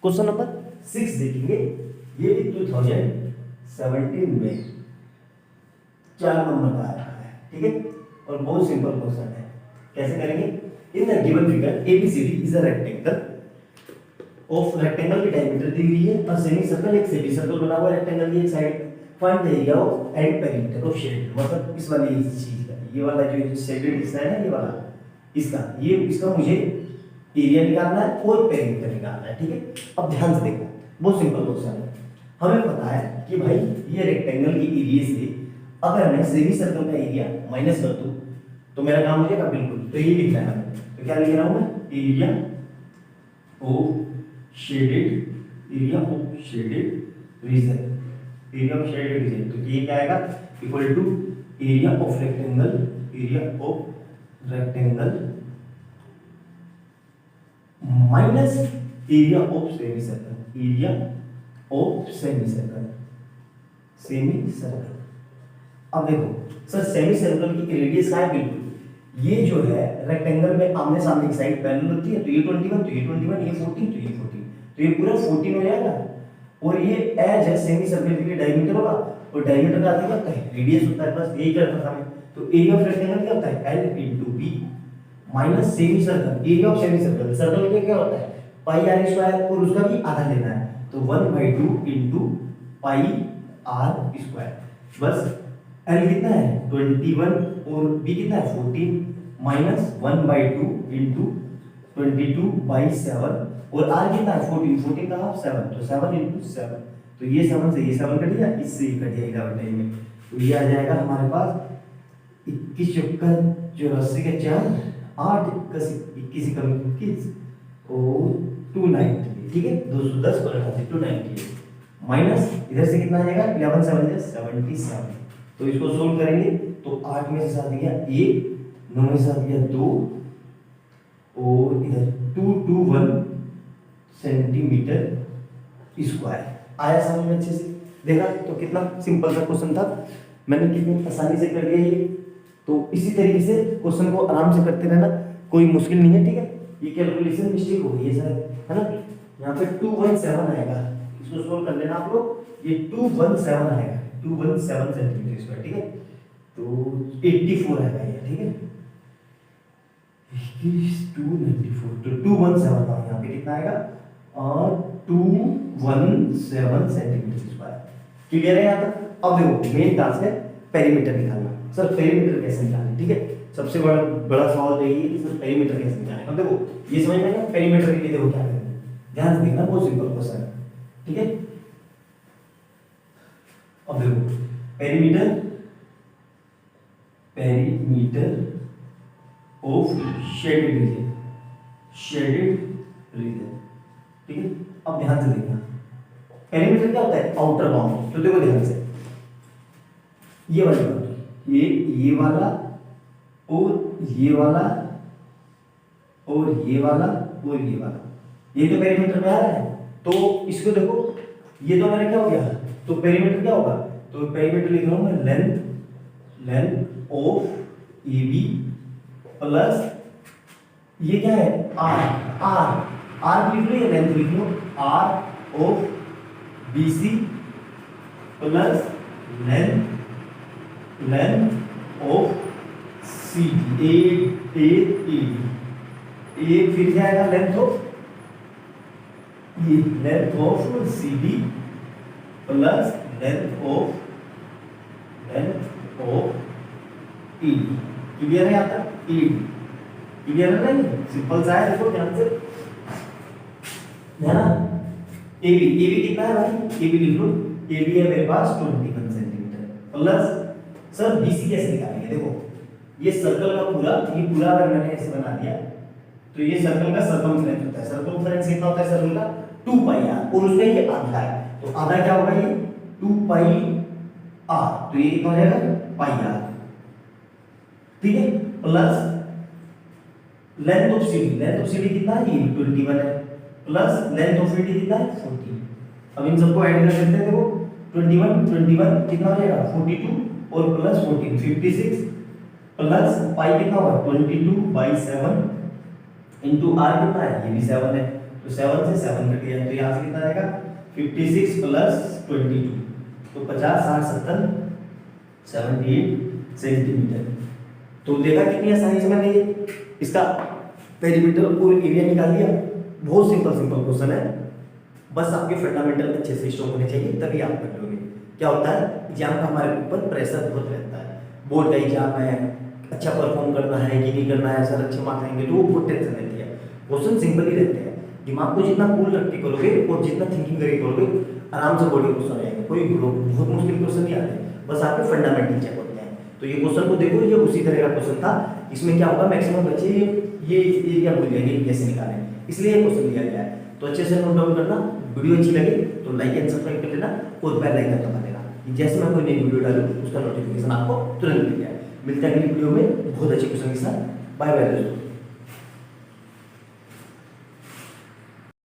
Question number 6 देखेंगे, ये भी 2017 में 4 नंबर का आया है, ठीक है। और बहुत सिंपल क्वेश्चन है। कैसे करेंगे? In the given figure ABCD is a rectangle of rectangle की डायमीटर दी हुई है और सेमी सर्कल एक सेमी सर्कल बना हुआ है रेक्टेंगल की एक side. Find the area of and perimeter of shade, मतलब इस वाली चीज का, ये वाला जो शेडेड हिस्सा है ना, ये वाला इसका मुझे एरिया निकालना है और पेरीमीटर निकालना है, ठीक है। अब ध्यान से देखो, बहुत सिंपल क्वेश्चन है। हमें पता है कि भाई ये रेक्टेंगल की एरिया से अगर मैं सेमी सर्कल का एरिया माइनस कर दूं तो मेरा काम हो जाएगा बिल्कुल। तो ये लिखना है हमें, तो क्या लिख रहा हूं मैं? एरिया ऑफ शेडेड रीजन, तो ये क्या आएगा? Equal to area of rectangle minus area of semi circle. अब देखो सर, सेमी सर्कल की रेडियस क्या है? बिल्कुल ये जो है रेक्टेंगल में आमने सामने की साइड पैरेलल होती है, तो ये 21, तो ये 14, ये 14, तो ये पूरा 14 हो जाएगा। और ये एज है सेमी सर्कल के लिए डायमीटर होगा, और डायमीटर का क्या होता है? रेडियस होता है, बस यही करना था हमें। तो एरिया ऑफ रेक्टेंगल क्या होता है? L × B minus semi circle, area of semi circle, circle के क्या होता है? पाई r स्क्वायर, और उसका भी आधा लेना है, तो 1/2 × पाई r स्क्वायर। बस L कितना है? 21 और B कितना है? 14 माइनस 1/2 × 22/7 और r कितना है? 14 का हाफ 7, तो 7 × 7, तो ये 7 से ये 7 कट गया, इससे ये कट जाएगा बटे में, तो ये आ जाएगा हमारे पास 21 चौका 84 के 4, 8 21 कम 21 और 290, ठीक है। 210 और 290 माइनस इधर से कितना आ जाएगा? 11 7 77। तो इसको सोल्व करेंगे तो 8 में से 7 गया 1, 9 में से 7 गया 2 और इधर 221 सेंटीमीटर स्क्वायर आया। समझ में अच्छे से देखा तो कितना सिंपल सा क्वेश्चन था, मैंने कितनी आसानी से कर लिया ये। तो इसी तरीके से क्वेश्चन को आराम से करते रहना, कोई मुश्किल नहीं है, ठीक है। ये कैलकुलेशन मिस्टेक हो गई है सर, है ना। यहाँ पे 217 आएगा, इसको सोल्व कर लेना आप लोग। ये 217 आएगा, 217 सेंटीमीटर स्क्वायर, ठीक है। तो 84 आएगा ये, ठीक है। 294, तो 217 का यहाँ पे कितना आएगा? और 217 सेंटीमीटर स्क्वायर। क्लियर है यहाँ तक? अब देखो मेन टास्क है पेरीमीटर निकालना। सर पेरीमीटर कैसे निकालें, ठीक है। सबसे बड़ा सवाल यही है कि सर पेरीमीटर कैसे निकालें। अब देखो ये समझ में आएगा पेरीमीटर के लिए देखो क्या करेंगे, ध्यान से देखना, बहुत सिंपल क्वेश्चन है, ठीक है। अब देखो पेरीमीटर ऑफ शेडेड रीजन, ठीक है। अब ध्यान से देखना, पेरीमीटर क्या होता है? Outer bound. तो देखो ध्यान से, ये वाली बाउंड्री, ये वाला और ये वाला और ये वाला और ये वाला, ये तो पेरीमीटर में आ रहा है। तो इसको देखो, ये तो मेरा क्या हो गया? तो पेरीमीटर क्या होगा? तो पेरीमीटर लिख रहा हूं मैं लेंथ ऑफ AB प्लस ये क्या है? R लिख लो, ये लेंथ लिख लो, R of BC plus length of CD, एक फिर क्या आएगा? Length of CD plus length of ED। Clear है यहाँ तक? ED क्लियर है ना? सिंपल सा है, देखो ध्यान से, ध्यान। AB कितना है भाई? AB लिख लो, AB है मेरे पास 21 सेंटीमीटर प्लस। सर BC कैसे निकालेंगे? देखो ये सर्कल का पूरा, ये पूरा अगर मैंने ऐसे बना दिया तो ये सर्कल का सर्कमफ्रेंस होता है। सर्कमफ्रेंस कितना होता है सर्कल का? 2 पाई r, और उसमें ये आधा है, तो आधा क्या होगा? ये 2 पाई r, तो ये कितना हो जाएगा? पाई r, ठीक है। प्लस लेंथ ऑफ CD कितना है? ये 21 है, प्लस लेंथ ऑफ ED कितना है? 40। अब इन सबको ऐड कर देते हैं, देखो 21 कितना हो जाएगा? 42 और प्लस 14 56 प्लस पाई कितना होगा? 22/7 इनटू r कितना है? ये भी 7 है, तो तो 7 से 7 कट गया, तो यहाँ से कितना आएगा 56 प्लस 22, तो 50 60 70 78 सेंटीमीटर। तो देखा कितनी आसानी से मैंने इसका पेरीमीटर और एरिया निकाल दिया। बहुत सिंपल क्वेश्चन है, बस आपके फंडामेंटल अच्छे से स्ट्रॉन्ग होने चाहिए तभी आप कर लोगे। क्या होता है एग्जाम का हमारे ऊपर प्रेशर बहुत रहता है, बोर्ड का एग्जाम है, अच्छा परफॉर्म करना है कि नहीं करना है, सर अच्छे मार्क्स आएंगे, तो वो बहुत टेंशन रहती है। क्वेश्चन सिंपल ही रहते हैं, दिमाग को जितना कूल रख के करोगे और जितना थिंकिंग करके करोगे आराम से बॉडी क्वेश्चन आएंगे, कोई बहुत मुश्किल क्वेश्चन नहीं आते, बस आपके फंडामेंटल चेक होते हैं। तो ये क्वेश्चन को देखो, ये उसी तरह का क्वेश्चन था। इसमें क्या होगा मैक्सिमम बच्चे ये एरिया भूल जाएंगे कैसे निकालें, इसलिए ये क्वेश्चन दिया गया है। तो अच्छे से नोट डाउन करना, वीडियो अच्छी लगे तो लाइक एंड सब्सक्राइब कर लेना और बेल आइकन दबा देना, जैसे मैं कोई नई वीडियो डालूं उसका नोटिफिकेशन आपको तुरंत मिल जाए। मिलते हैं अगली वीडियो में बहुत अच्छे क्वेश्चन के साथ। बाय बाय दोस्तों।